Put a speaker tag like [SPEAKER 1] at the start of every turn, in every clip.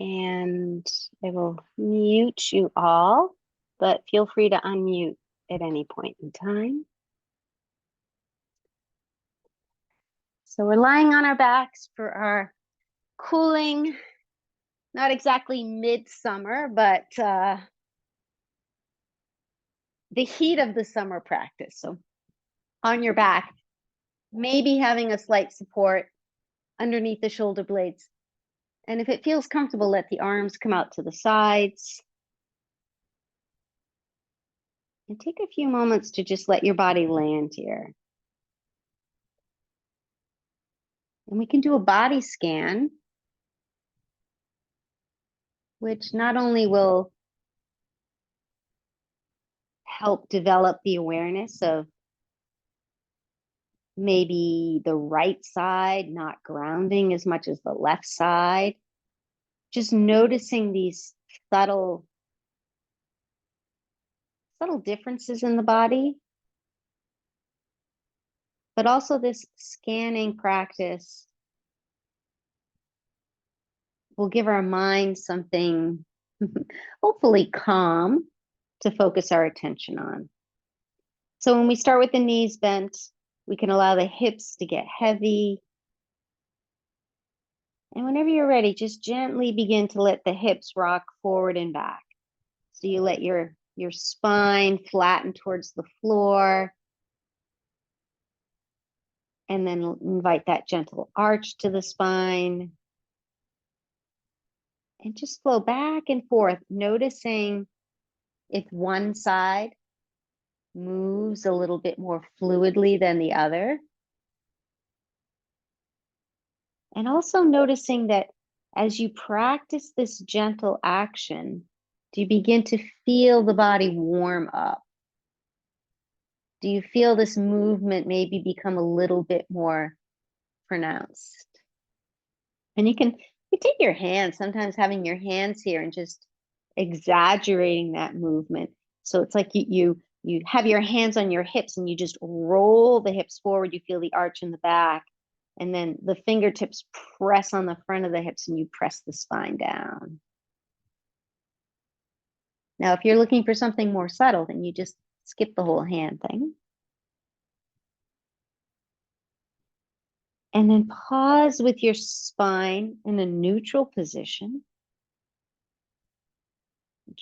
[SPEAKER 1] And I will mute you all, but feel free to unmute at any point in time. So we're lying on our backs for our cooling, not exactly midsummer, but the heat of the summer practice. So on your back, maybe having a slight support underneath the shoulder blades. And if it feels comfortable, let the arms come out to the sides. And take a few moments to just let your body land here. And we can do a body scan, which not only will help develop the awareness of maybe the right side not grounding as much as the left side, just noticing these subtle differences in the body, but also this scanning practice will give our mind something hopefully calm to focus our attention on. So when we start with the knees bent, we can allow the hips to get heavy. And whenever you're ready, just gently begin to let the hips rock forward and back. So you let your spine flatten towards the floor. And then invite that gentle arch to the spine. And just flow back and forth, noticing if one side moves a little bit more fluidly than the other. And also noticing that as you practice this gentle action, do you begin to feel the body warm up? Do you feel this movement maybe become a little bit more pronounced? And you take your hands, sometimes having your hands here and just exaggerating that movement. So it's like you have your hands on your hips and you just roll the hips forward. You feel the arch in the back. And then the fingertips press on the front of the hips and you press the spine down. Now, if you're looking for something more subtle, then you just skip the whole hand thing. And then pause with your spine in a neutral position.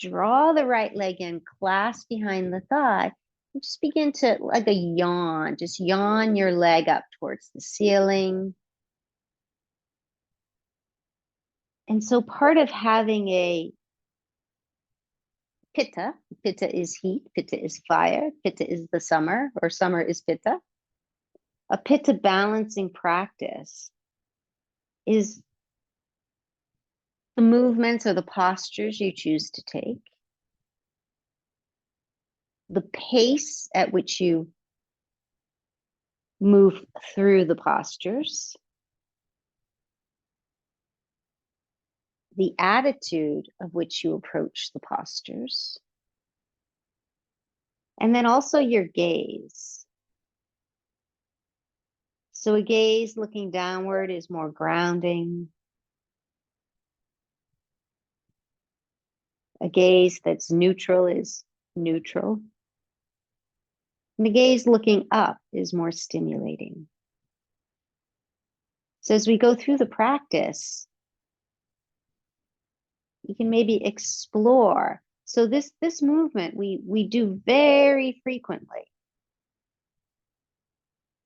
[SPEAKER 1] Draw the right leg in, clasp behind the thigh. And just begin to, like a yawn, just yawn your leg up towards the ceiling. And so part of having a pitta is heat, pitta is fire, pitta is the summer, or summer is pitta. A pitta balancing practice is the movements or the postures you choose to take, the pace at which you move through the postures, the attitude of which you approach the postures, and then also your gaze. So a gaze looking downward is more grounding. A gaze that's neutral is neutral. And the gaze looking up is more stimulating. So as we go through the practice, you can maybe explore. So this movement we do very frequently.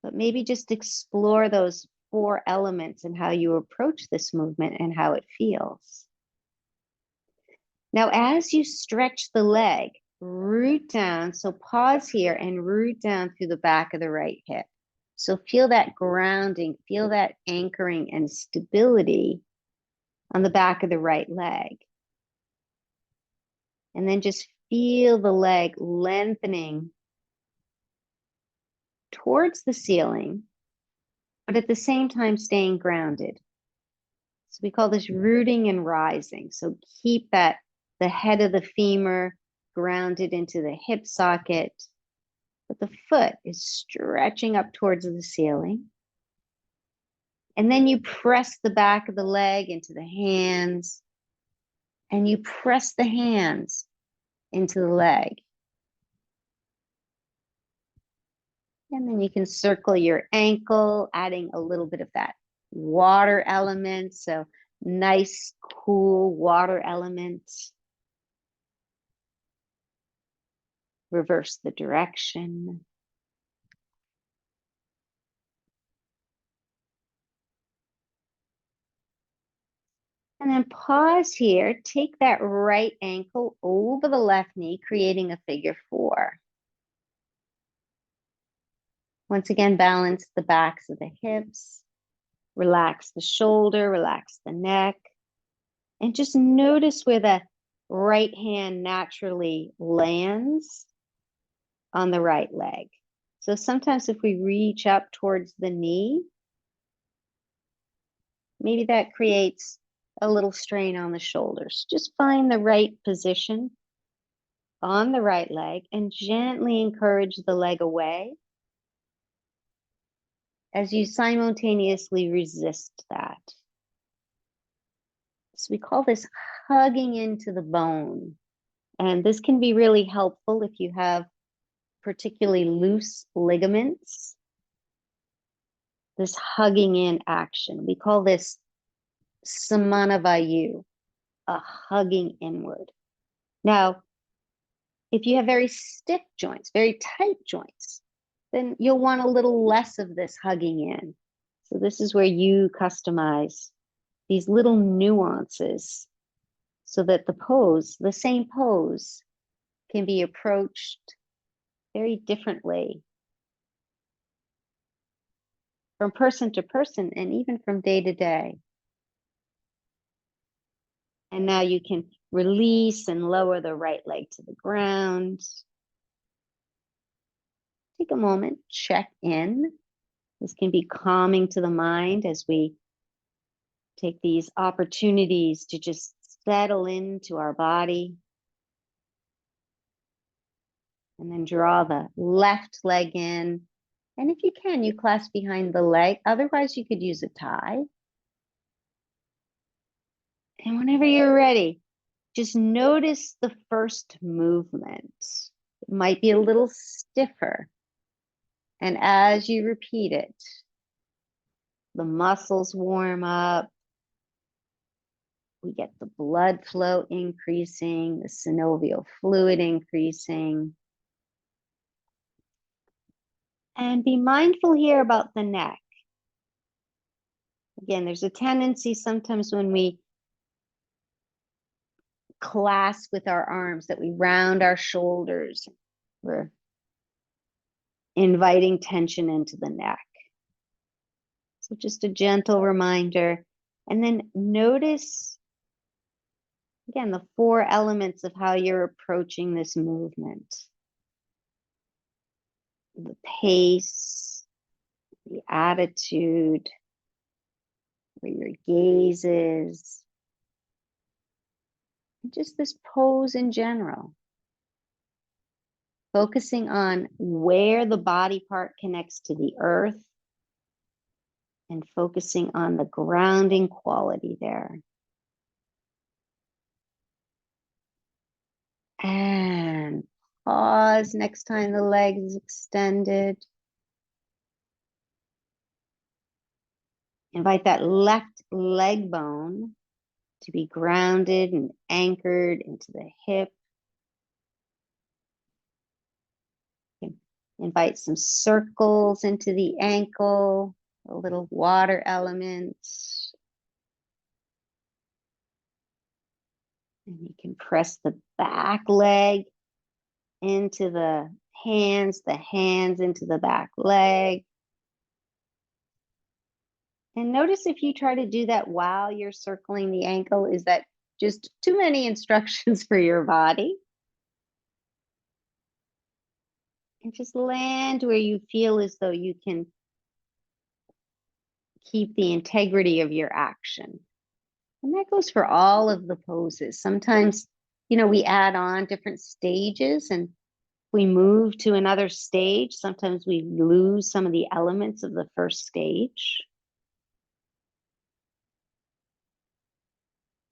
[SPEAKER 1] But maybe just explore those 4 elements and how you approach this movement and how it feels. Now, as you stretch the leg, root down. So pause here and root down through the back of the right hip. So feel that grounding, feel that anchoring and stability on the back of the right leg. And then just feel the leg lengthening towards the ceiling, but at the same time staying grounded. So we call this rooting and rising. So keep the head of the femur grounded into the hip socket, but the foot is stretching up towards the ceiling. And then you press the back of the leg into the hands, And you press the hands into the leg. And then you can circle your ankle, adding a little bit of that water element. So nice, cool water element. Reverse the direction. And then pause here. Take that right ankle over the left knee, creating a figure 4. Once again, balance the backs of the hips. Relax the shoulder, relax the neck. And just notice where the right hand naturally lands on the right leg. So sometimes if we reach up towards the knee, maybe that creates a little strain on the shoulders. Just find the right position on the right leg and gently encourage the leg away as you simultaneously resist that. So we call this hugging into the bone. And this can be really helpful if you have particularly loose ligaments. This hugging in action. We call this samanavayu, a hugging inward. Now, if you have very stiff joints, very tight joints, then you'll want a little less of this hugging in. So this is where you customize these little nuances so that the pose, the same pose, can be approached very differently from person to person and even from day to day. And now you can release and lower the right leg to the ground. Take a moment, check in. This can be calming to the mind as we take these opportunities to just settle into our body. And then draw the left leg in. And if you can, you clasp behind the leg. Otherwise, you could use a tie. And whenever you're ready, just notice the first movement. It might be a little stiffer. And as you repeat it, the muscles warm up. We get the blood flow increasing, the synovial fluid increasing. And be mindful here about the neck. Again, there's a tendency sometimes when we clasp with our arms that we round our shoulders. We're inviting tension into the neck. So just a gentle reminder. And then notice, again, the 4 elements of how you're approaching this movement. The pace, the attitude, where your gaze is, and just this pose in general. Focusing on where the body part connects to the earth and focusing on the grounding quality there. And pause next time the leg is extended. Invite that left leg bone to be grounded and anchored into the hip. Invite some circles into the ankle, a little water element. And you can press the back leg into the hands into the back leg. And notice if you try to do that while you're circling the ankle, is that just too many instructions for your body? And just land where you feel as though you can keep the integrity of your action. And that goes for all of the poses. Sometimes, we add on different stages, and we move to another stage. Sometimes we lose some of the elements of the first stage.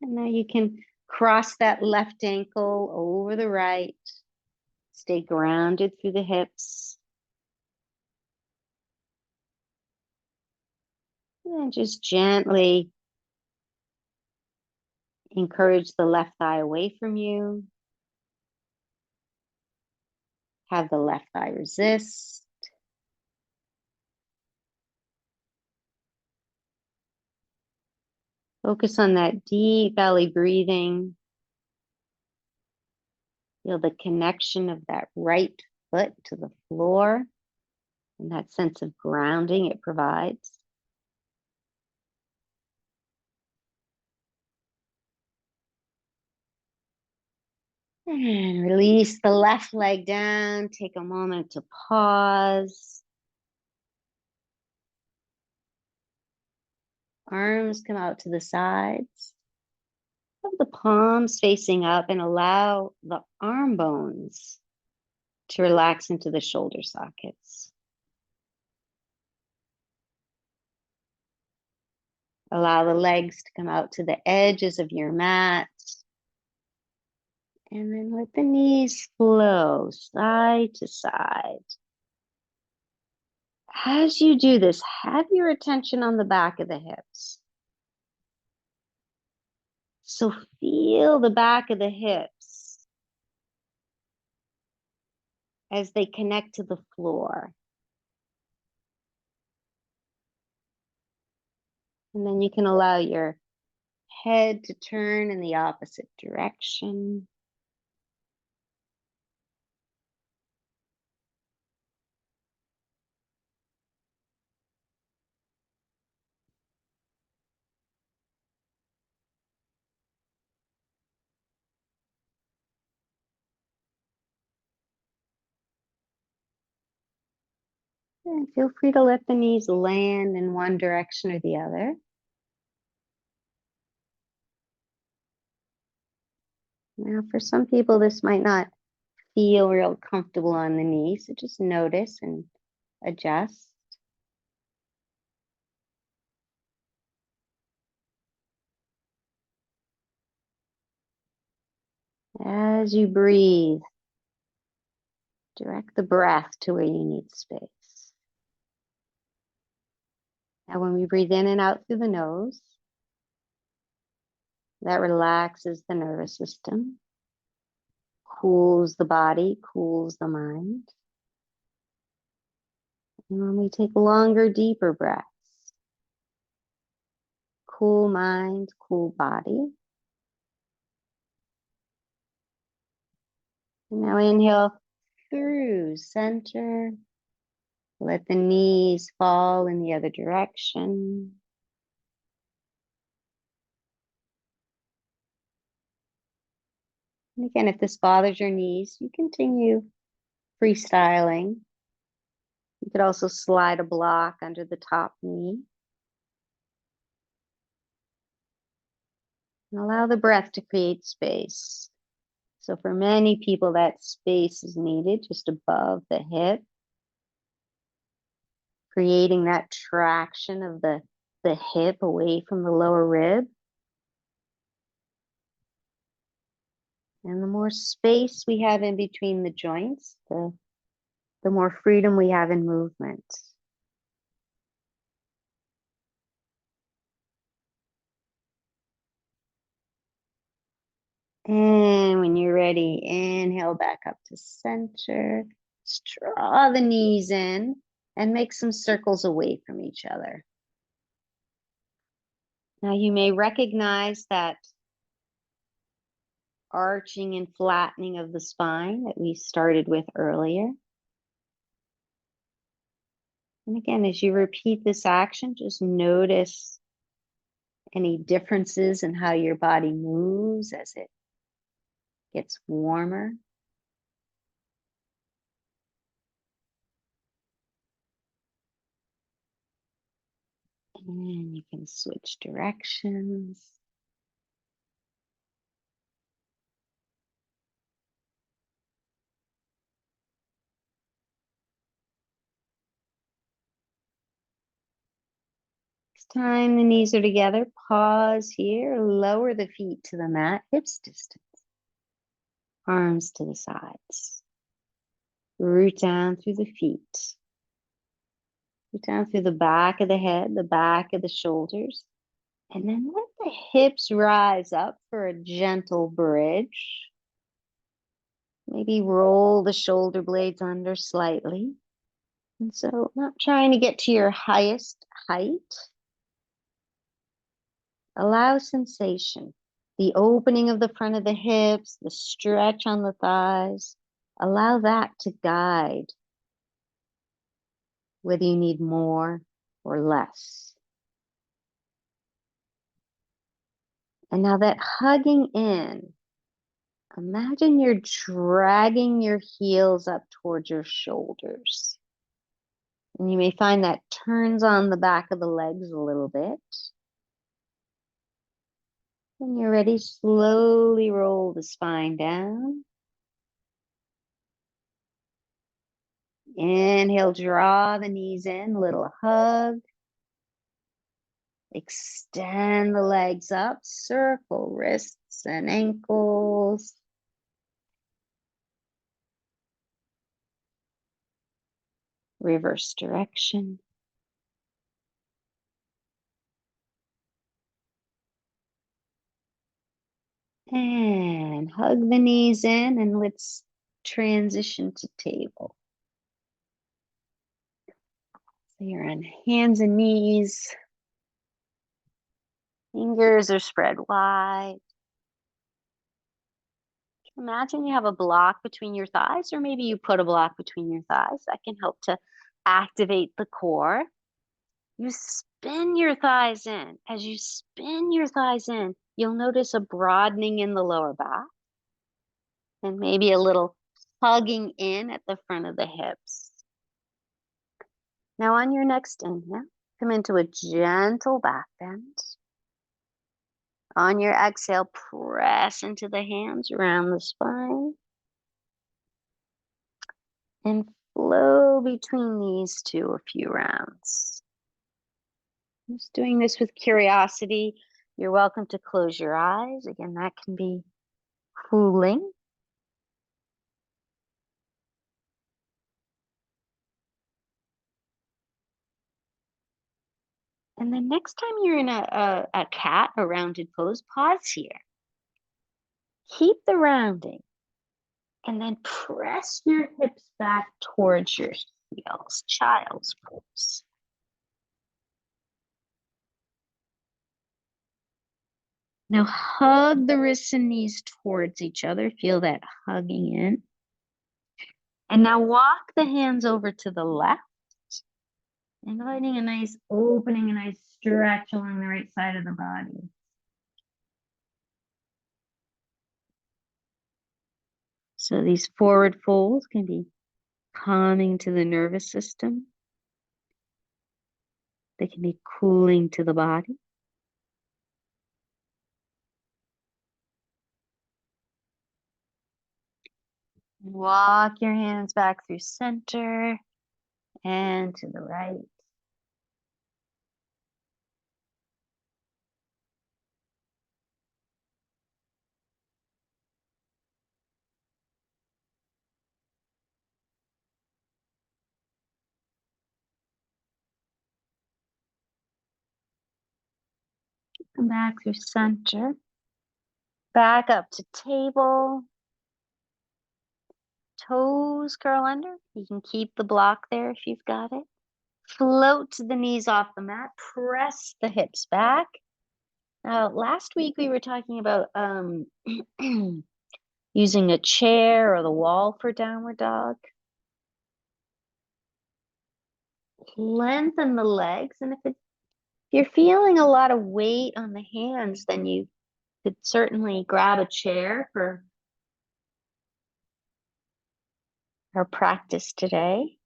[SPEAKER 1] And now you can Cross that left ankle over the right. Stay grounded through the hips. And just gently encourage the left thigh away from you. Have the left thigh resist. Focus on that deep belly breathing. Feel the connection of that right foot to the floor and that sense of grounding it provides. And release the left leg down. Take a moment to pause. Arms come out to the sides. Have the palms facing up and allow the arm bones to relax into the shoulder sockets. Allow the legs to come out to the edges of your mat. And then let the knees flow side to side. As you do this, have your attention on the back of the hips. So feel the back of the hips as they connect to the floor. And then you can allow your head to turn in the opposite direction. And feel free to let the knees land in one direction or the other. Now, for some people, this might not feel real comfortable on the knees, so just notice and adjust. As you breathe, direct the breath to where you need space. Now, when we breathe in and out through the nose, that relaxes the nervous system, cools the body, cools the mind. And when we take longer, deeper breaths, cool mind, cool body. And now inhale through center. Let the knees fall in the other direction. And again, if this bothers your knees, you continue freestyling. You could also slide a block under the top knee. And allow the breath to create space. So for many people, that space is needed just above the hip, creating that traction of the hip away from the lower rib. And the more space we have in between the joints, the more freedom we have in movement. And when you're ready, inhale back up to center. Draw the knees in and make some circles away from each other. Now you may recognize that arching and flattening of the spine that we started with earlier. And again, as you repeat this action, just notice any differences in how your body moves as it gets warmer. And you can switch directions. time the knees are together, pause here, lower the feet to the mat, hips distance, arms to the sides. Root down through the feet. Root down through the back of the head, the back of the shoulders. And then let the hips rise up for a gentle bridge. Maybe roll the shoulder blades under slightly. And so not trying to get to your highest height. Allow sensation. The opening of the front of the hips, the stretch on the thighs. Allow that to guide whether you need more or less. And now that hugging in, imagine you're dragging your heels up towards your shoulders. And you may find that turns on the back of the legs a little bit. When you're ready, slowly roll the spine down. Inhale, draw the knees in, little hug. Extend the legs up, circle wrists and ankles. Reverse direction. And hug the knees in, and let's transition to table. So you're on hands and knees. Fingers are spread wide. Imagine you have a block between your thighs, or maybe you put a block between your thighs. That can help to activate the core. You spin your thighs in. As you spin your thighs in, you'll notice a broadening in the lower back and maybe a little hugging in at the front of the hips. Now on your next inhale, come into a gentle back bend. On your exhale, press into the hands around the spine and flow between these two a few rounds. Just doing this with curiosity. You're welcome to close your eyes. Again, that can be cooling. And then next time you're in a cat, a rounded pose, pause here. Keep the rounding. And then press your hips back towards your heels, child's pose. Now hug the wrists and knees towards each other. Feel that hugging in. And now walk the hands over to the left, inviting a nice opening, a nice stretch along the right side of the body. So these forward folds can be calming to the nervous system. They can be cooling to the body. Walk your hands back through center and to the right. Come back through center. Back up to table. Toes curl under. You can keep the block there if you've got it. Float the knees off the mat. Press the hips back. Now, last week we were talking about using a chair or the wall for downward dog. Lengthen the legs, and if you're feeling a lot of weight on the hands, then you could certainly grab a chair for our practice today.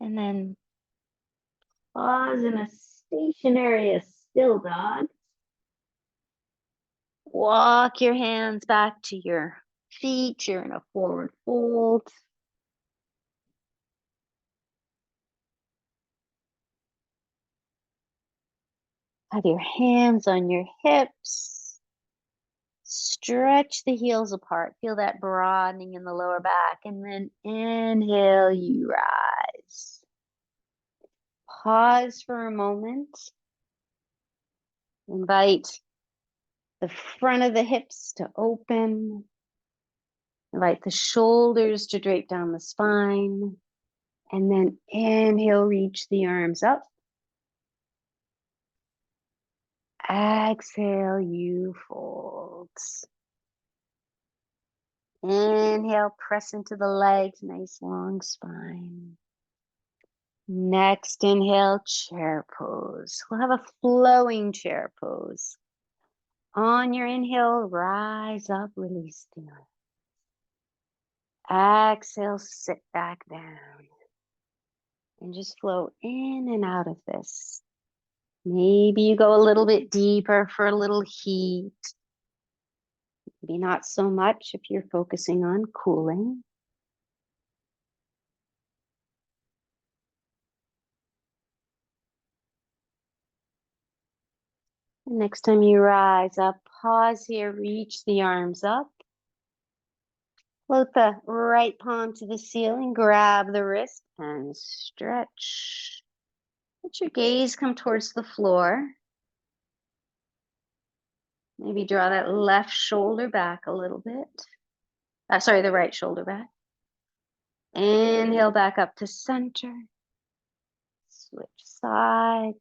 [SPEAKER 1] And then pause in a stationary, a still dog. Walk your hands back to your feet. You're in a forward fold. Have your hands on your hips. Stretch the heels apart. Feel that broadening in the lower back. And then inhale, you rise. Pause for a moment. Invite the front of the hips to open. Invite the shoulders to drape down the spine. And then inhale, reach the arms up. Exhale, you fold. Inhale, press into the legs, nice long spine. Next inhale, chair pose. We'll have a flowing chair pose. On your inhale, rise up, release the arms. Exhale, sit back down. And just flow in and out of this. Maybe you go a little bit deeper for a little heat. Maybe not so much if you're focusing on cooling. And next time you rise up, pause here, reach the arms up. Float the right palm to the ceiling, grab the wrist and stretch. Let your gaze come towards the floor. Maybe draw that left shoulder back a little bit. Sorry, the right shoulder back. Inhale back up to center. Switch sides.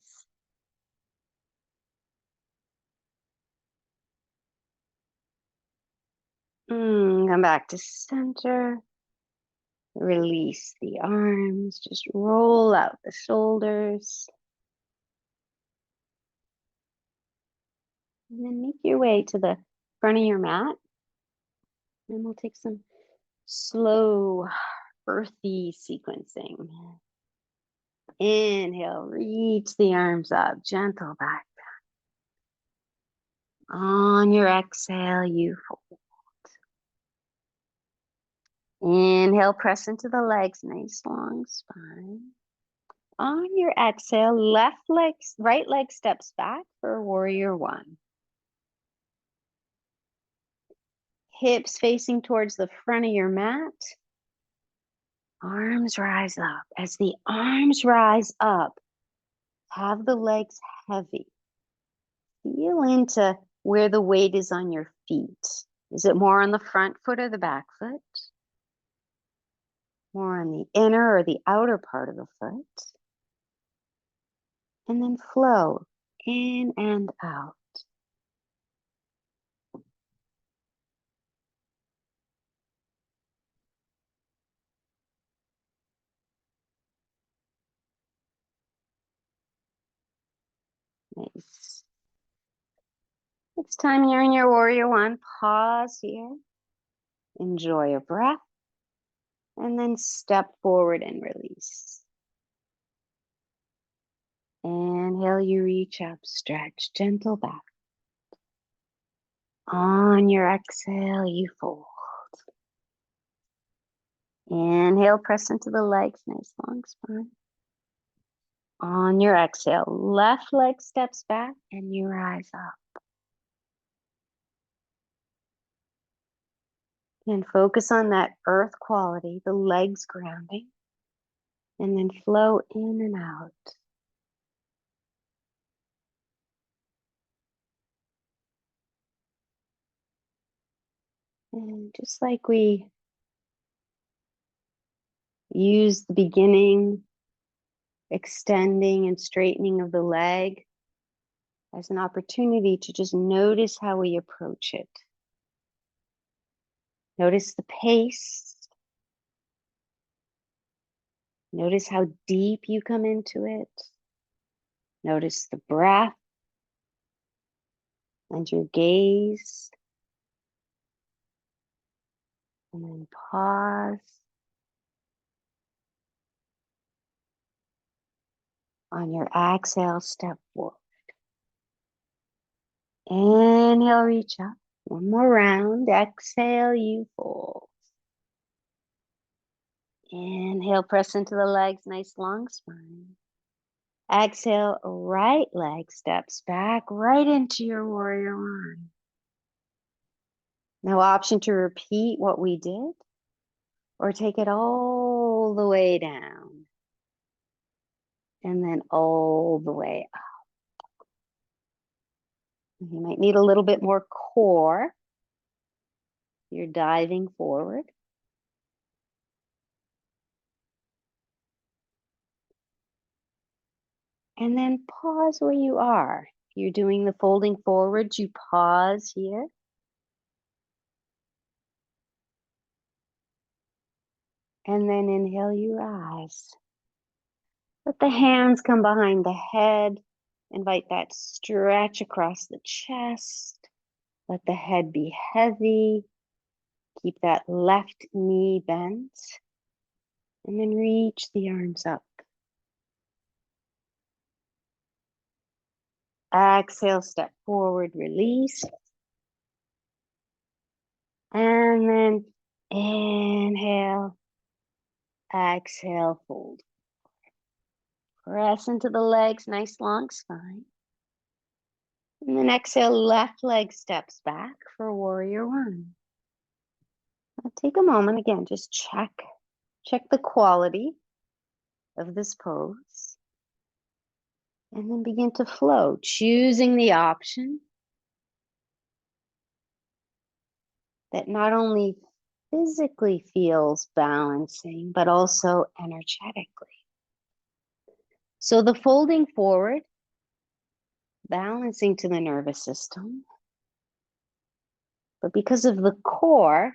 [SPEAKER 1] Come back to center. Release the arms. Just roll out the shoulders. And then make your way to the front of your mat. And we'll take some slow, earthy sequencing. Inhale, reach the arms up, gentle back down. On your exhale, you fold. Inhale, press into the legs, nice long spine. On your exhale, right leg steps back for warrior one. Hips facing towards the front of your mat. Arms rise up. As the arms rise up, have the legs heavy. Feel into where the weight is on your feet. Is it more on the front foot or the back foot? More on the inner or the outer part of the foot? And then flow in and out. Nice. Next time you're in your warrior one, pause here. Enjoy a breath. And then step forward and release. Inhale, you reach up, stretch, gentle back. On your exhale, you fold. Inhale, press into the legs, nice long spine. On your exhale, left leg steps back and you rise up. And focus on that earth quality, the legs grounding, and then flow in and out. And just like we use the beginning, extending and straightening of the leg as an opportunity to just notice how we approach it. Notice the pace. Notice how deep you come into it. Notice the breath and your gaze. And then pause. On your exhale, step forward. Inhale, reach up. One more round. Exhale, you fold. Inhale, press into the legs, nice long spine. Exhale, right leg steps back right into your warrior one. Now, option to repeat what we did or take it all the way down and then all the way up. You might need a little bit more core. You're diving forward. And then pause where you are. If you're doing the folding forwards, you pause here. And then inhale, you rise. Let the hands come behind the head. Invite that stretch across the chest. Let the head be heavy. Keep that left knee bent. And then reach the arms up. Exhale, step forward, release. And then inhale, exhale, fold. Press into the legs, nice long spine. And then exhale, left leg steps back for warrior one. Now take a moment again, just check the quality of this pose. And then begin to flow, choosing the option that not only physically feels balancing, but also energetically. So the folding forward, balancing to the nervous system. But because of the core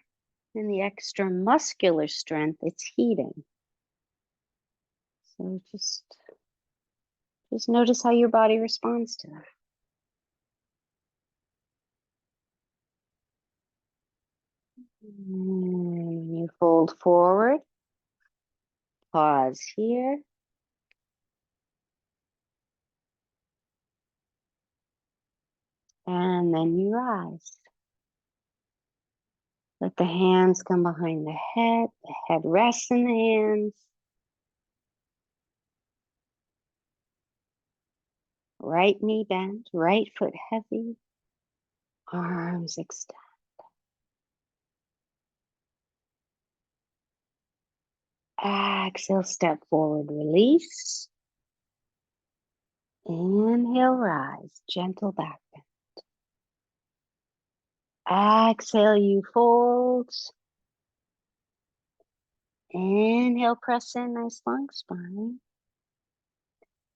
[SPEAKER 1] and the extra muscular strength, it's heating. So just notice how your body responds to that. You fold forward, pause here. And then you rise. Let the hands come behind the head rests in the hands. Right knee bent, right foot heavy, arms extend. Exhale, step forward, release. Inhale, rise, gentle back bend. Exhale, you fold. Inhale, press in, nice long spine.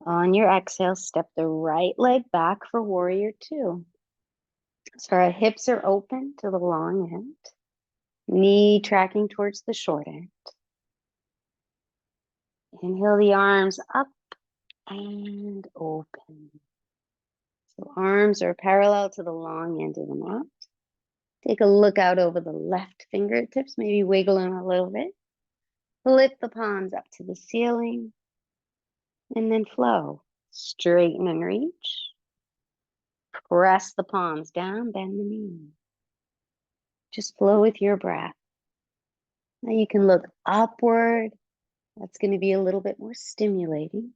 [SPEAKER 1] On your exhale, step the right leg back for warrior two. So our hips are open to the long end. Knee tracking towards the short end. Inhale the arms up and open. So arms are parallel to the long end of the mat. Take a look out over the left fingertips, maybe wiggle them a little bit. Lift the palms up to the ceiling and then flow. Straighten and reach. Press the palms down, bend the knee. Just flow with your breath. Now you can look upward. That's going to be a little bit more stimulating.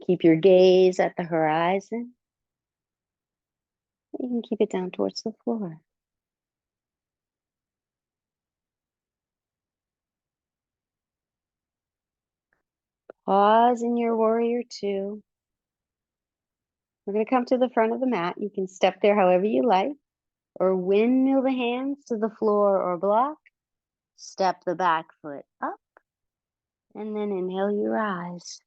[SPEAKER 1] Keep your gaze at the horizon. You can keep it down towards the floor. Pause in your warrior two. We're going to come to the front of the mat. You can step there however you like, or windmill the hands to the floor or block. Step the back foot up, and then inhale, you rise.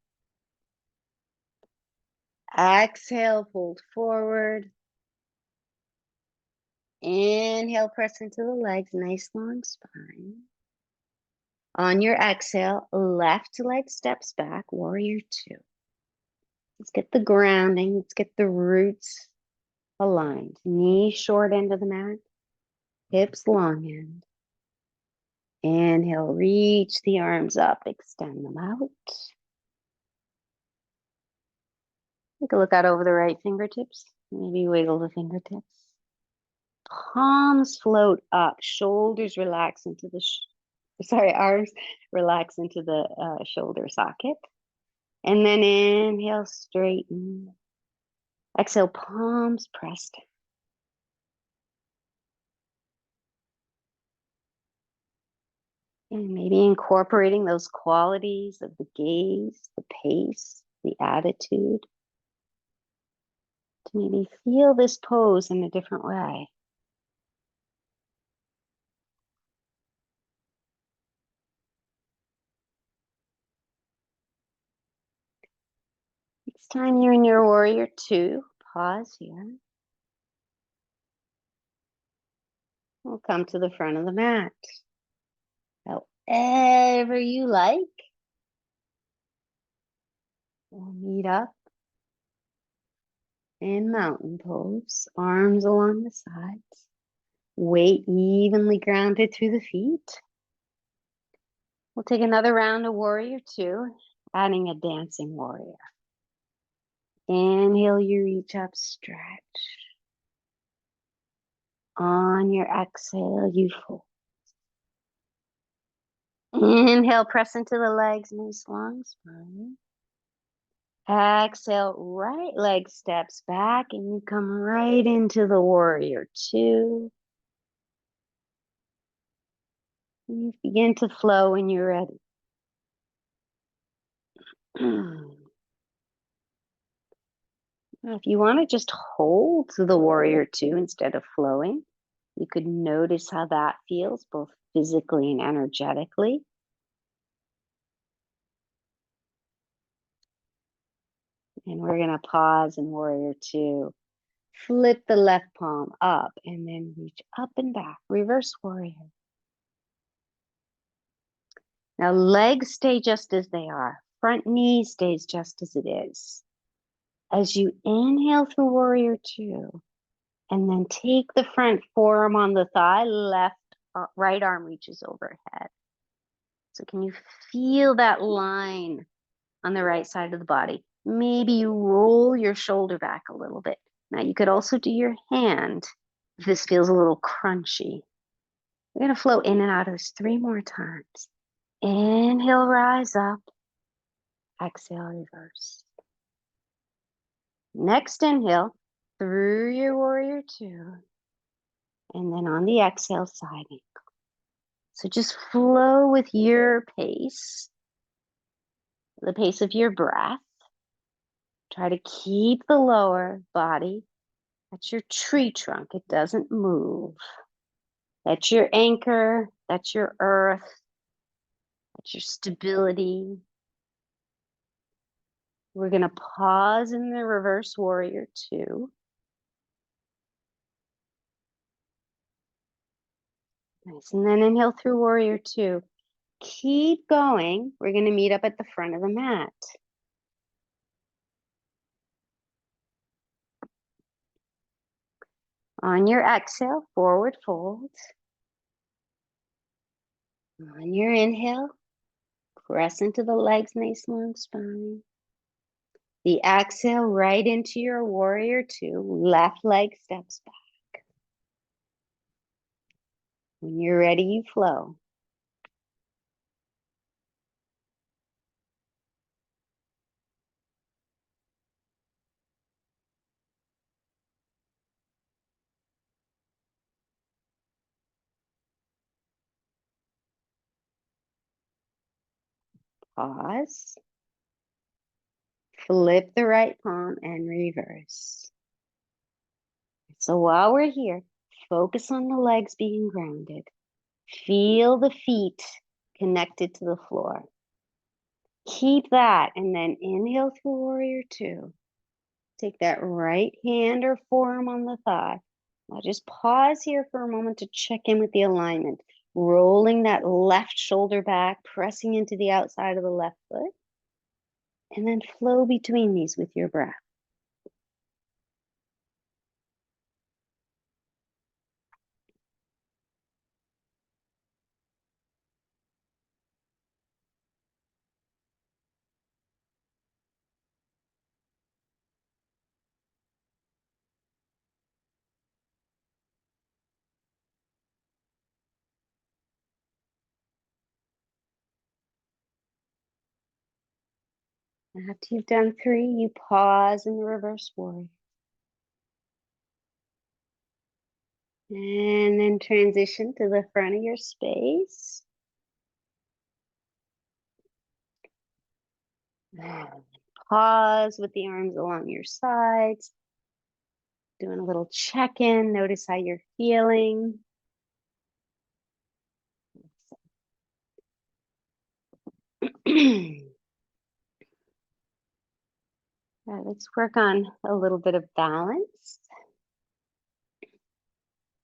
[SPEAKER 1] Exhale, fold forward. Inhale, press into the legs, nice long spine. On your exhale, left leg steps back, warrior two. Let's get the grounding, let's get the roots aligned. Knee short end of the mat, hips long end. Inhale, reach the arms up, extend them out. Take a look out over the right fingertips. Maybe wiggle the fingertips. Palms float up, shoulders relax into the, arms relax into the shoulder socket. And then inhale, straighten. Exhale, palms pressed. And maybe incorporating those qualities of the gaze, the pace, the attitude to maybe feel this pose in a different way. Next time you're in your warrior two, pause here. We'll come to the front of the mat. However you like. We'll meet up in mountain pose, arms along the sides, weight evenly grounded through the feet. We'll take another round of warrior two, adding a dancing warrior. Inhale, you reach up, stretch. On your exhale, you fold. Inhale, press into the legs, nice long spine. Exhale, right leg steps back and you come right into the warrior two. And you begin to flow when you're ready. If you want to just hold the warrior two instead of flowing, you could notice how that feels both physically and energetically. And we're going to pause in warrior two. Flip the left palm up and then reach up and back. Reverse warrior. Now legs stay just as they are. Front knee stays just as it is. As you inhale through warrior two, and then take the front forearm on the thigh, right arm reaches overhead. So can you feel that line on the right side of the body? Maybe you roll your shoulder back a little bit. Now you could also do your hand if this feels a little crunchy. We're going to flow in and out of this 3 more times. Inhale, rise up. Exhale, reverse. Next inhale, through your warrior two. And then on the exhale, side angle. So just flow with your pace, the pace of your breath. Try to keep the lower body. That's your tree trunk. It doesn't move. That's your anchor. That's your earth. That's your stability. We're going to pause in the reverse warrior two. Nice. And then inhale through warrior two. Keep going. We're going to meet up at the front of the mat. On your exhale, forward fold. On your inhale, press into the legs, nice long spine. The exhale right into your warrior two. Left leg steps back. When you're ready, you flow. Pause. Flip the right palm and reverse. So while we're here, focus on the legs being grounded. Feel the feet connected to the floor. Keep that and then inhale through warrior two. Take that right hand or forearm on the thigh. Now just pause here for a moment to check in with the alignment. Rolling that left shoulder back, pressing into the outside of the left foot. And then flow between these with your breath. After you've done 3, you pause in the reverse warrior. And then transition to the front of your space. And pause with the arms along your sides. Doing a little check-in. Notice how you're feeling. All right, let's work on a little bit of balance.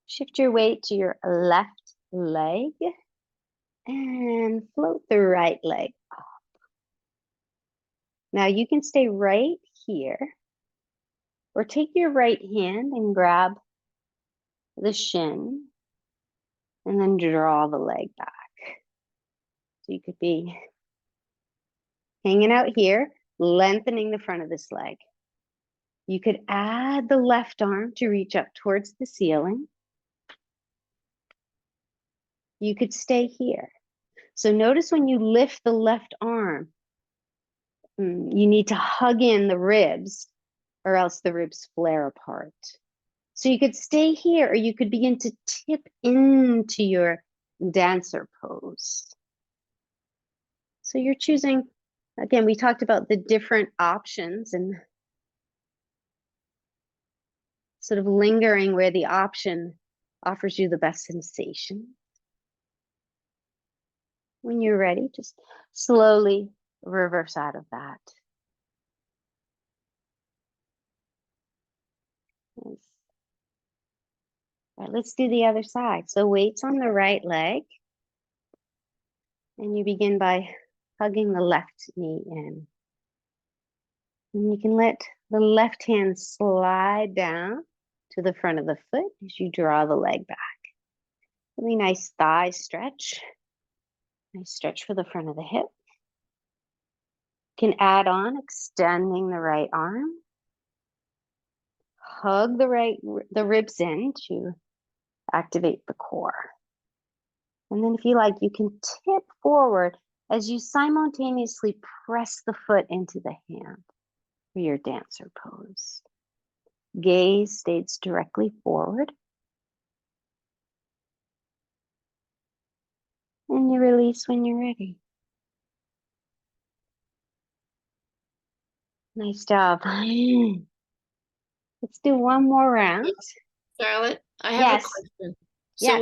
[SPEAKER 1] Shift your weight to your left leg and float the right leg up. Now you can stay right here or take your right hand and grab the shin and then draw the leg back. So you could be hanging out here, lengthening the front of this leg. You could add the left arm to reach up towards the ceiling. You could stay here. So notice when you lift the left arm, you need to hug in the ribs or else the ribs flare apart. So you could stay here or you could begin to tip into your dancer pose. So you're choosing, again, we talked about the different options and sort of lingering where the option offers you the best sensation. When you're ready, just slowly reverse out of that. Nice. All right, let's do the other side. So weights on the right leg. And you begin by hugging the left knee in. And you can let the left hand slide down to the front of the foot as you draw the leg back. Really nice thigh stretch. Nice stretch for the front of the hip. You can add on extending the right arm. Hug the ribs in to activate the core. And then if you like, you can tip forward as you simultaneously press the foot into the hand for your dancer pose. Gaze stays directly forward. And you release when you're ready. Nice job. Let's do one more round.
[SPEAKER 2] Charlotte, I have a
[SPEAKER 1] Yes.
[SPEAKER 2] question.
[SPEAKER 1] Yes.
[SPEAKER 2] So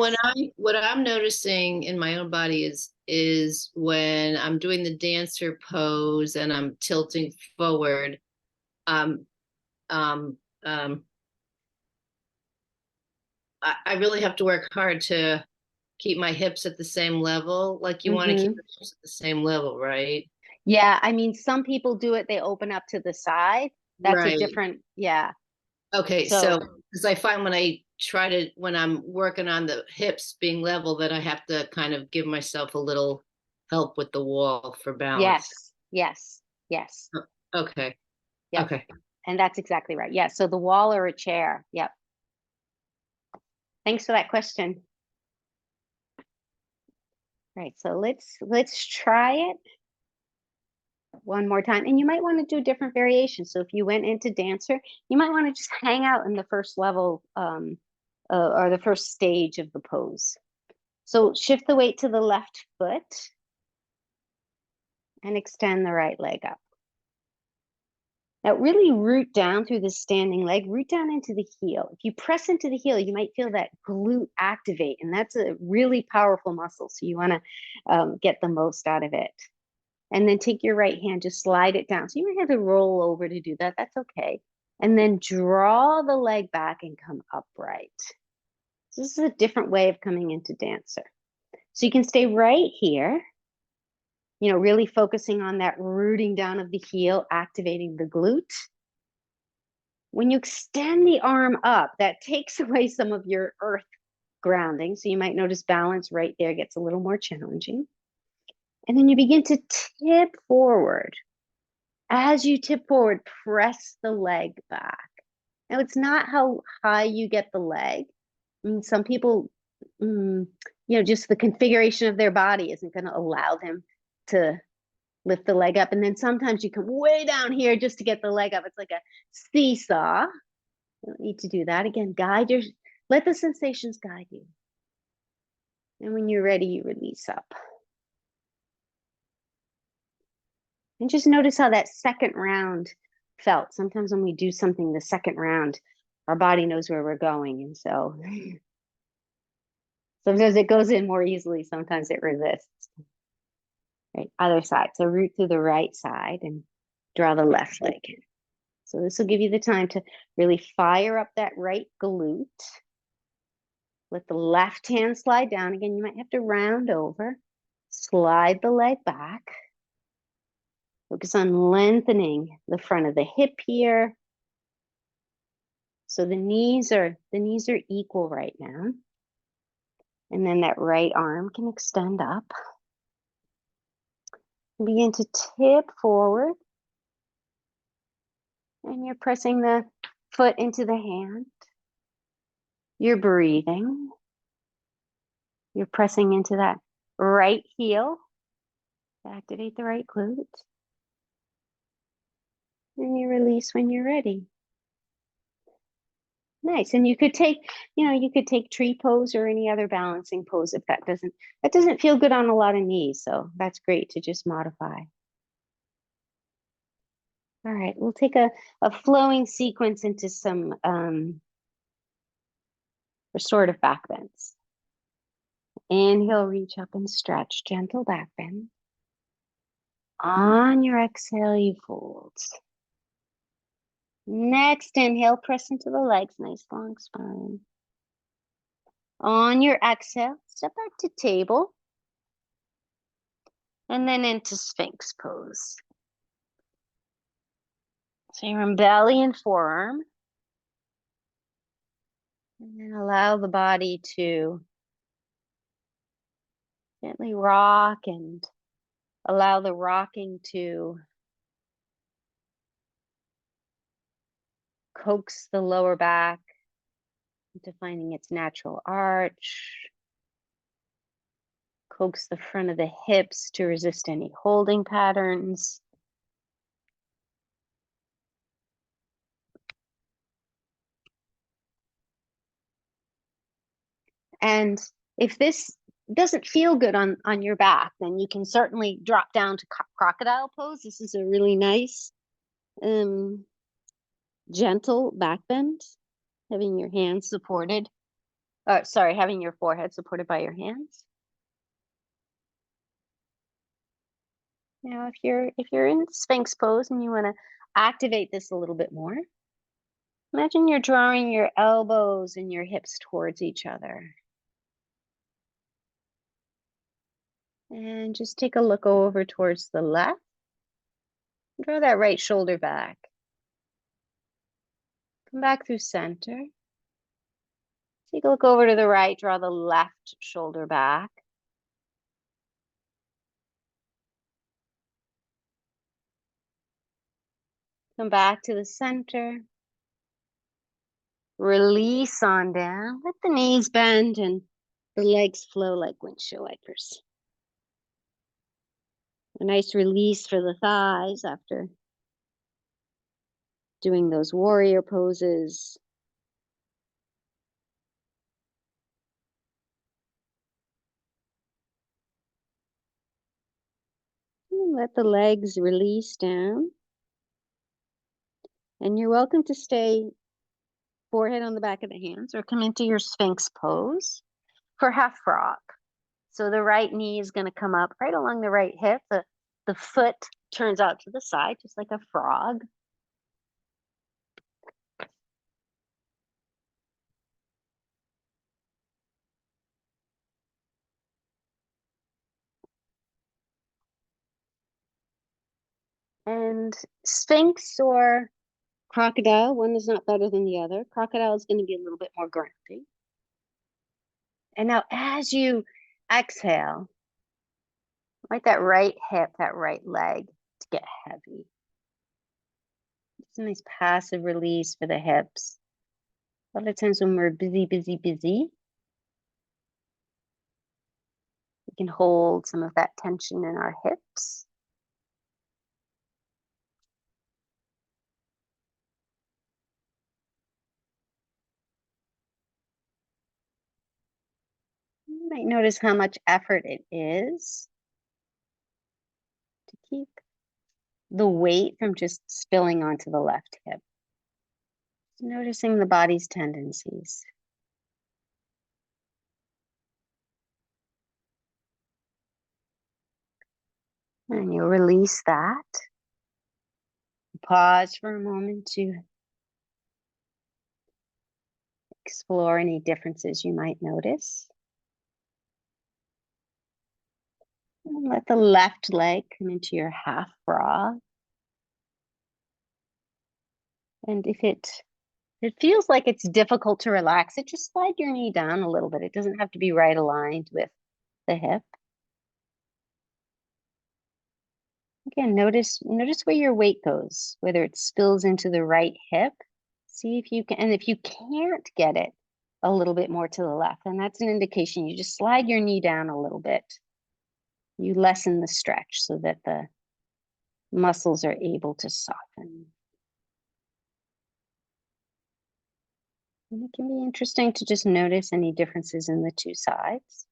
[SPEAKER 2] what I'm noticing in my own body is when I'm doing the dancer pose and I'm tilting forward, um, um, um, I really have to work hard to keep my hips at the same level. Like you want to keep your hips at the same level, right?
[SPEAKER 1] Yeah, I mean, some people do it, they open up to the side. That's a
[SPEAKER 2] Right.
[SPEAKER 1] different, yeah.
[SPEAKER 2] Okay,
[SPEAKER 1] So,
[SPEAKER 2] so because I find when I'm working on the hips being level, that I have to kind of give myself a little help with the wall for balance.
[SPEAKER 1] yes.
[SPEAKER 2] Okay,
[SPEAKER 1] Yep.
[SPEAKER 2] okay.
[SPEAKER 1] And that's exactly right. Yeah. So the wall or a chair. Yep. Thanks for that question. Right. So let's try it one more time. And you might want to do different variations. So if you went into dancer, you might want to just hang out in the first level or the first stage of the pose. So shift the weight to the left foot and extend the right leg up. Now really root down through the standing leg, root down into the heel. If you press into the heel, you might feel that glute activate, and that's a really powerful muscle. So you wanna get the most out of it. And then take your right hand, just slide it down. So you might have to roll over to do that, that's okay. And then draw the leg back and come upright. So this is a different way of coming into dancer. So you can stay right here, really focusing on that rooting down of the heel, activating the glute. When you extend the arm up, that takes away some of your earth grounding. So you might notice balance right there gets a little more challenging. And then you begin to tip forward. As you tip forward, press the leg back. Now, it's not how high you get the leg. I mean, some people, just the configuration of their body isn't going to allow them to Lift the leg up, and then sometimes you come way down here just to get the leg up. It's like a seesaw. You don't need to do that. Again, let the sensations guide you. And when you're ready, you release up. And just notice how that second round felt. Sometimes when we do something the second round, our body knows where we're going. And so sometimes it goes in more easily, sometimes it resists. Right, other side. So root through the right side and draw the left leg. So this will give you the time to really fire up that right glute. Let the left hand slide down. Again, you might have to round over. Slide the leg back. Focus on lengthening the front of the hip here. So the knees are equal right now. And then that right arm can extend up. Begin to tip forward. And you're pressing the foot into the hand. You're breathing. You're pressing into that right heel to activate the right glute. And you release when you're ready. Nice. And you could take, you could take tree pose or any other balancing pose if that doesn't feel good on a lot of knees. So that's great to just modify. All right, we'll take a flowing sequence into some restorative back bends. Inhale, reach up and stretch, gentle back bend. On your exhale, you fold. Next inhale, press into the legs, nice long spine. On your exhale, step back to table. And then into Sphinx pose. So you're in belly and forearm. And then allow the body to gently rock and allow the rocking to coax the lower back into finding its natural arch. Coax the front of the hips to resist any holding patterns. And if this doesn't feel good on your back, then you can certainly drop down to crocodile pose. This is a really nice, gentle back bend, having your hands supported. Having your forehead supported by your hands. Now, if you're in Sphinx pose and you want to activate this a little bit more, imagine you're drawing your elbows and your hips towards each other. And just take a look over towards the left. Draw that right shoulder back. Come back through center. Take a look over to the right, draw the left shoulder back. Come back to the center. Release on down. Let the knees bend and the legs flow like windshield wipers. A nice release for the thighs after doing those warrior poses. And let the legs release down. And you're welcome to stay forehead on the back of the hands or come into your Sphinx pose for half frog. So the right knee is going to come up right along the right hip. The foot turns out to the side, just like a frog. And Sphinx or crocodile, one is not better than the other. Crocodile is going to be a little bit more grumpy. And now as you exhale, like that right hip, that right leg to get heavy. It's a nice passive release for the hips. A lot of times when we're busy, we can hold some of that tension in our hips. might notice how much effort it is to keep the weight from just spilling onto the left hip. Just noticing the body's tendencies. And you'll release that. Pause for a moment to explore any differences you might notice. And let the left leg come into your half frog. And if it feels like it's difficult to relax it, just slide your knee down a little bit. It doesn't have to be right aligned with the hip. Again, notice where your weight goes, whether it spills into the right hip. See if you can, and if you can't get it a little bit more to the left, then that's an indication you just slide your knee down a little bit. You lessen the stretch so that the muscles are able to soften. And it can be interesting to just notice any differences in the two sides.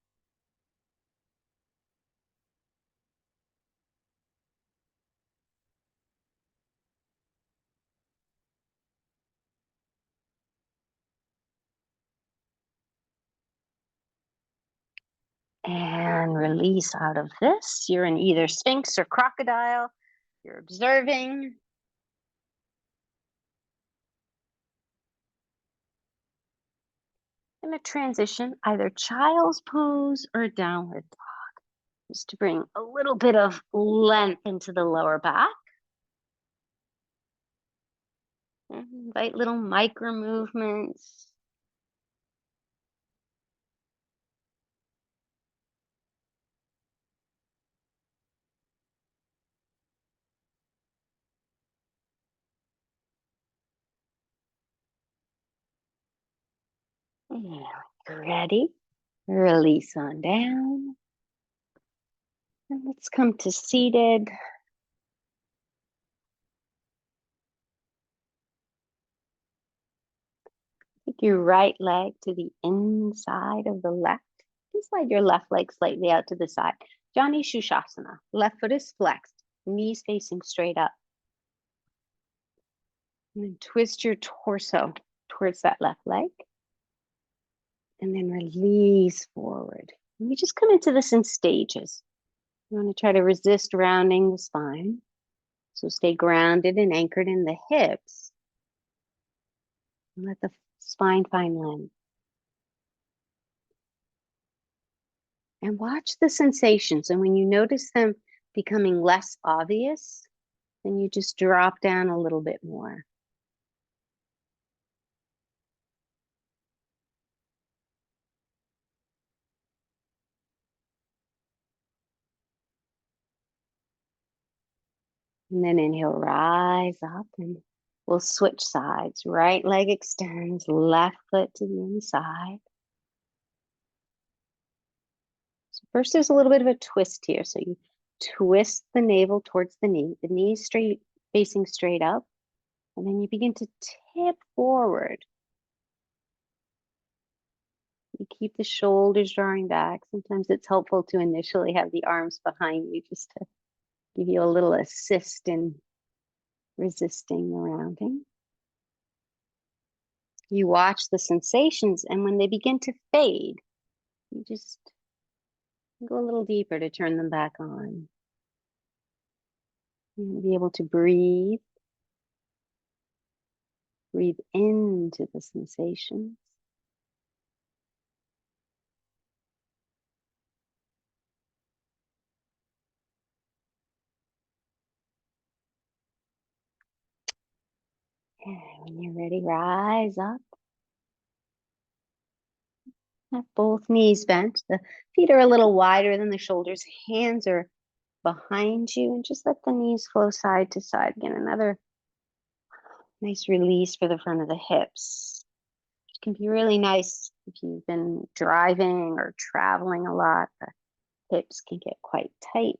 [SPEAKER 1] And release out of this. You're in either Sphinx or Crocodile. You're observing. In a transition, either child's pose or downward dog, just to bring a little bit of length into the lower back. Invite little micro movements. And ready, release on down. And let's come to seated. Take your right leg to the inside of the left. And slide your left leg slightly out to the side. Jani Shushasana. Left foot is flexed, knees facing straight up. And then twist your torso towards that left leg. And then release forward. And we just come into this in stages. You want to try to resist rounding the spine. So stay grounded and anchored in the hips. And let the spine find length. And watch the sensations. And when you notice them becoming less obvious, then you just drop down a little bit more. And then inhale, rise up, and we'll switch sides. Right leg extends, left foot to the inside. So first, there's a little bit of a twist here. So you twist the navel towards the knee straight, facing straight up. And then you begin to tip forward. You keep the shoulders drawing back. Sometimes it's helpful to initially have the arms behind you just to give you a little assist in resisting the rounding. You watch the sensations, and when they begin to fade, you just go a little deeper to turn them back on. You'll be able to breathe. Breathe into the sensations. And when you're ready, rise up. Have both knees bent. The feet are a little wider than the shoulders. Hands are behind you, and just let the knees flow side to side. Again, another nice release for the front of the hips. It can be really nice if you've been driving or traveling a lot. The hips can get quite tight.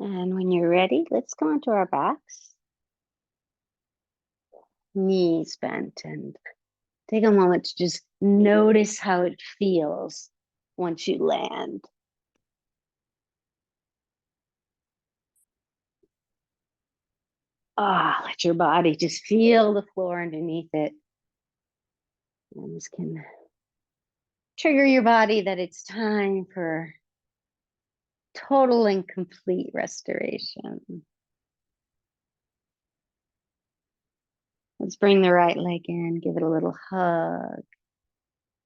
[SPEAKER 1] And when you're ready, let's come onto our backs, knees bent, and take a moment to just notice how it feels once you land. Let your body just feel the floor underneath it. And this can trigger your body that it's time for total and complete restoration. Let's bring the right leg in, give it a little hug,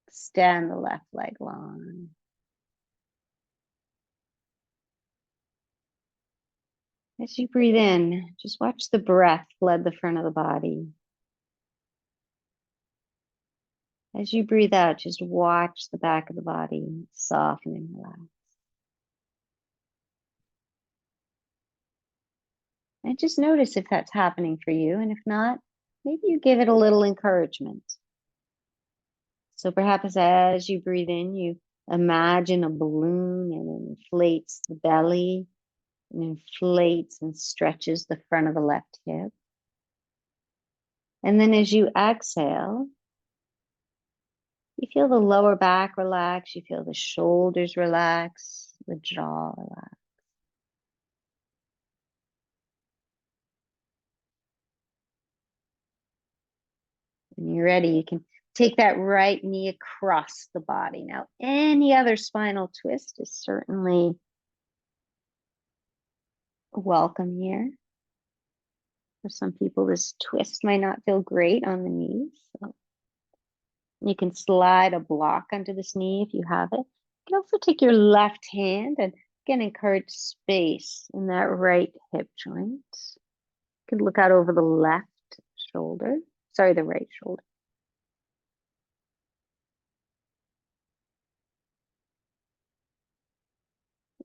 [SPEAKER 1] extend the left leg long. As you breathe in, just watch the breath flood the front of the body. As you breathe out, just watch the back of the body soften and relax. And just notice if that's happening for you. And if not, maybe you give it a little encouragement. So perhaps as you breathe in, you imagine a balloon and it inflates the belly and inflates and stretches the front of the left hip. And then as you exhale, you feel the lower back relax, you feel the shoulders relax, the jaw relax. When you're ready, you can take that right knee across the body. Now, any other spinal twist is certainly welcome here. For some people, this twist might not feel great on the knees. So you can slide a block onto this knee if you have it. You can also take your left hand and again encourage space in that right hip joint. You can look out over the left shoulder, the right shoulder.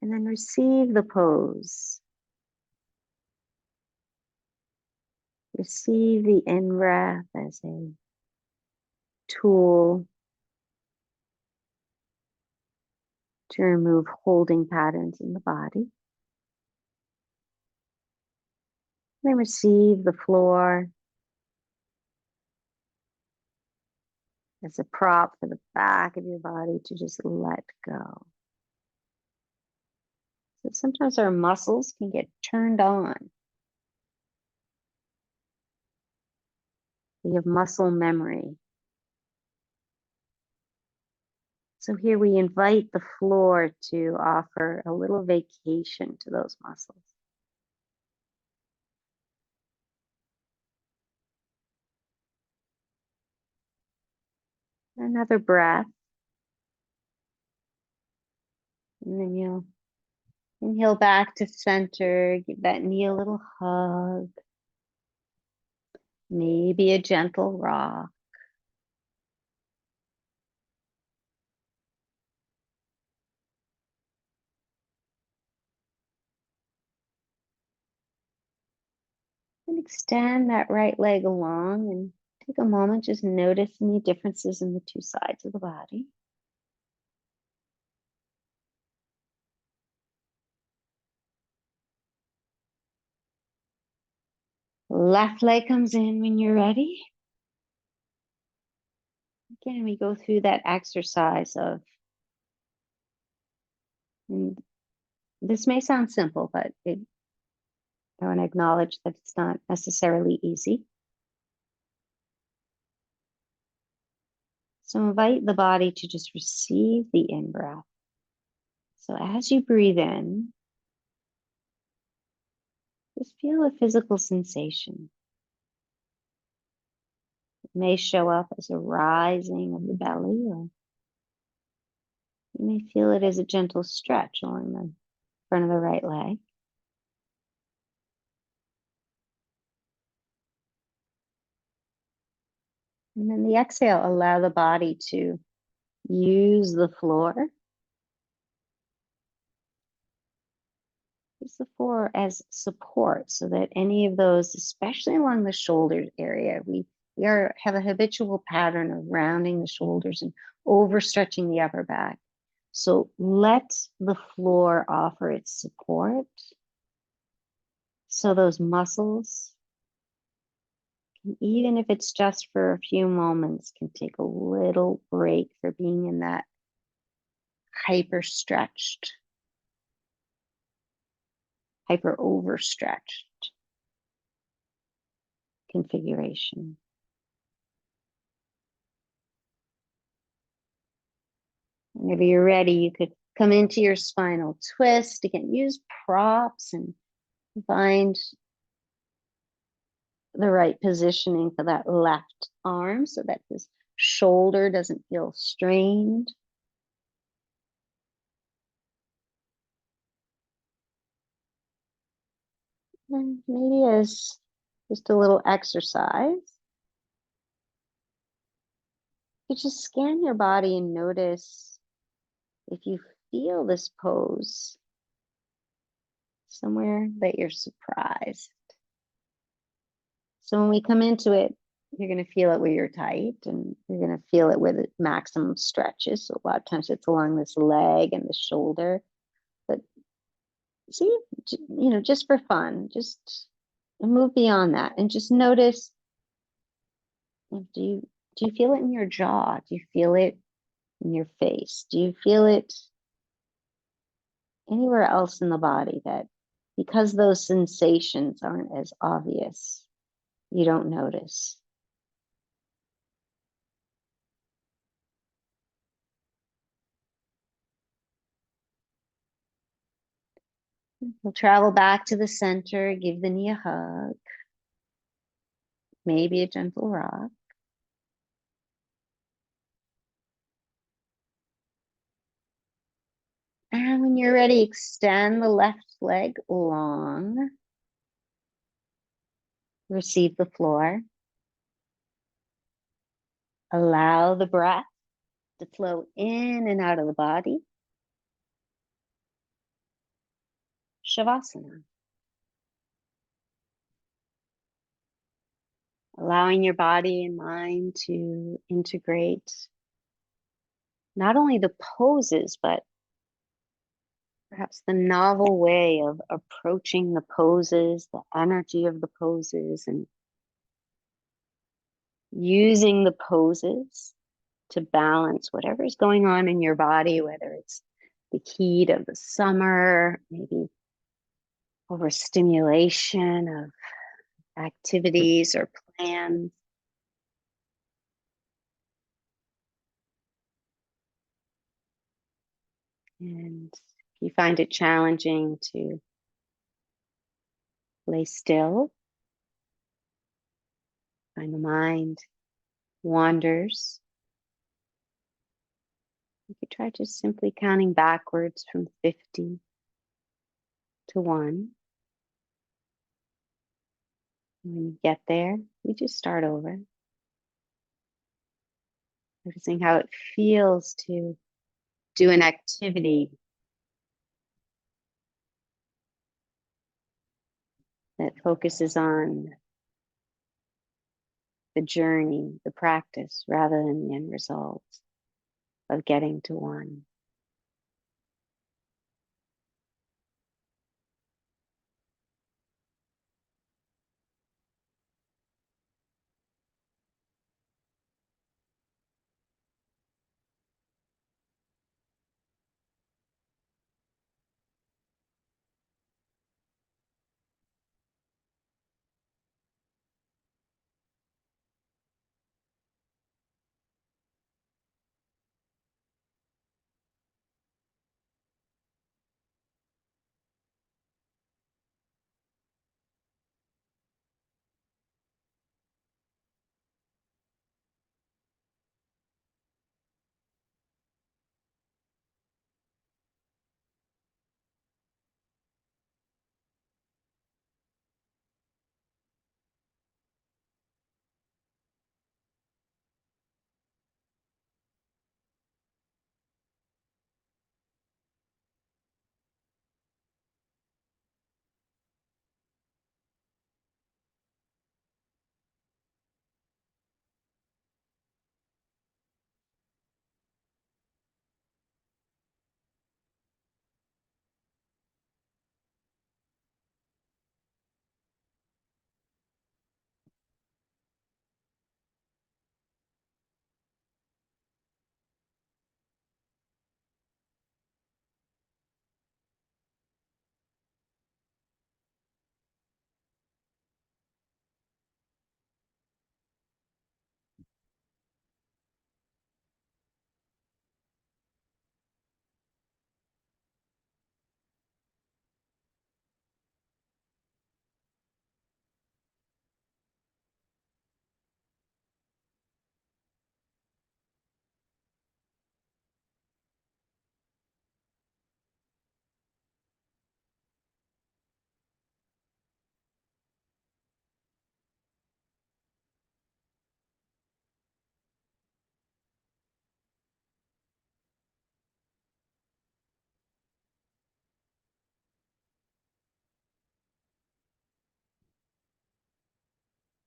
[SPEAKER 1] And then receive the pose. Receive the in-breath as a tool to remove holding patterns in the body. Then receive the floor as a prop for the back of your body to just let go. So sometimes our muscles can get turned on. We have muscle memory. So here we invite the floor to offer a little vacation to those muscles. Another breath. And then you'll inhale back to center, give that knee a little hug. Maybe a gentle rock. And extend that right leg along and take a moment, just notice any differences in the two sides of the body. Left leg comes in when you're ready. Again, we go through that exercise of, and this may sound simple, but I want to acknowledge that it's not necessarily easy. So invite the body to just receive the in-breath. So as you breathe in, just feel a physical sensation. It may show up as a rising of the belly, or you may feel it as a gentle stretch along the front of the right leg. And then the exhale, allow the body to use the floor. Use the floor as support so that any of those, especially along the shoulder area, we have a habitual pattern of rounding the shoulders and overstretching the upper back. So let the floor offer its support So those muscles, even if it's just for a few moments, can take a little break for being in that hyper stretched, hyper overstretched configuration. Whenever you're ready, you could come into your spinal twist. Again, use props and find the right positioning for that left arm so that this shoulder doesn't feel strained. And maybe as just a little exercise, you just scan your body and notice if you feel this pose somewhere that you're surprised. So when we come into it, you're going to feel it where you're tight, and you're going to feel it where the maximum stretches. So a lot of times it's along this leg and the shoulder. But see, just for fun, just move beyond that and just notice, do you feel it in your jaw? Do you feel it in your face? Do you feel it anywhere else in the body that, because those sensations aren't as obvious, you don't notice? We'll travel back to the center, give the knee a hug, maybe a gentle rock. And when you're ready, extend the left leg long. Receive the floor. Allow the breath to flow in and out of the body. Shavasana. Allowing your body and mind to integrate not only the poses, but perhaps the novel way of approaching the poses, the energy of the poses, and using the poses to balance whatever's going on in your body, whether it's the heat of the summer, maybe overstimulation of activities or plans. And if you find it challenging to lay still, find the mind wanders, you could try just simply counting backwards from 50 to 1. When you get there, you just start over. Noticing how it feels to do an activity that focuses on the journey, the practice, rather than the end result of getting to 1.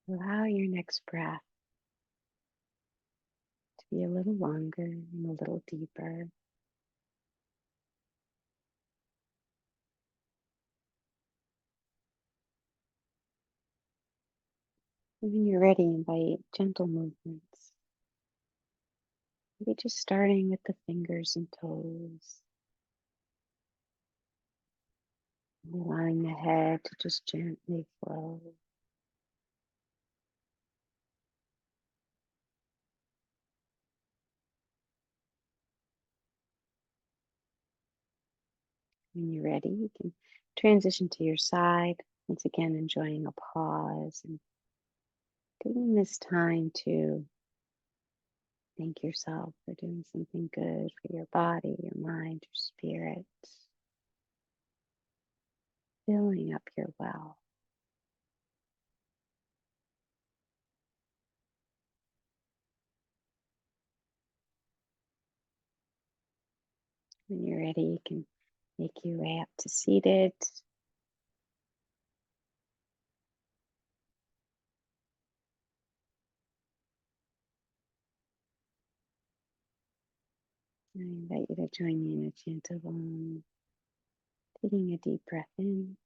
[SPEAKER 1] Allow your next breath to be a little longer and a little deeper. And when you're ready, invite gentle movements. Maybe just starting with the fingers and toes, allowing the head to just gently flow. When you're ready, you can transition to your side. Once again, enjoying a pause and taking this time to thank yourself for doing something good for your body, your mind, your spirit, filling up your well. When you're ready, you can make your way up to seated. I invite you to join me in a gentle taking a deep breath in.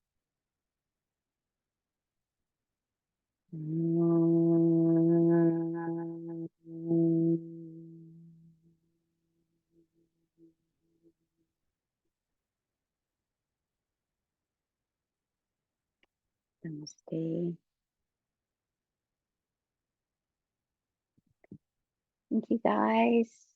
[SPEAKER 1] Namaste. Thank you guys.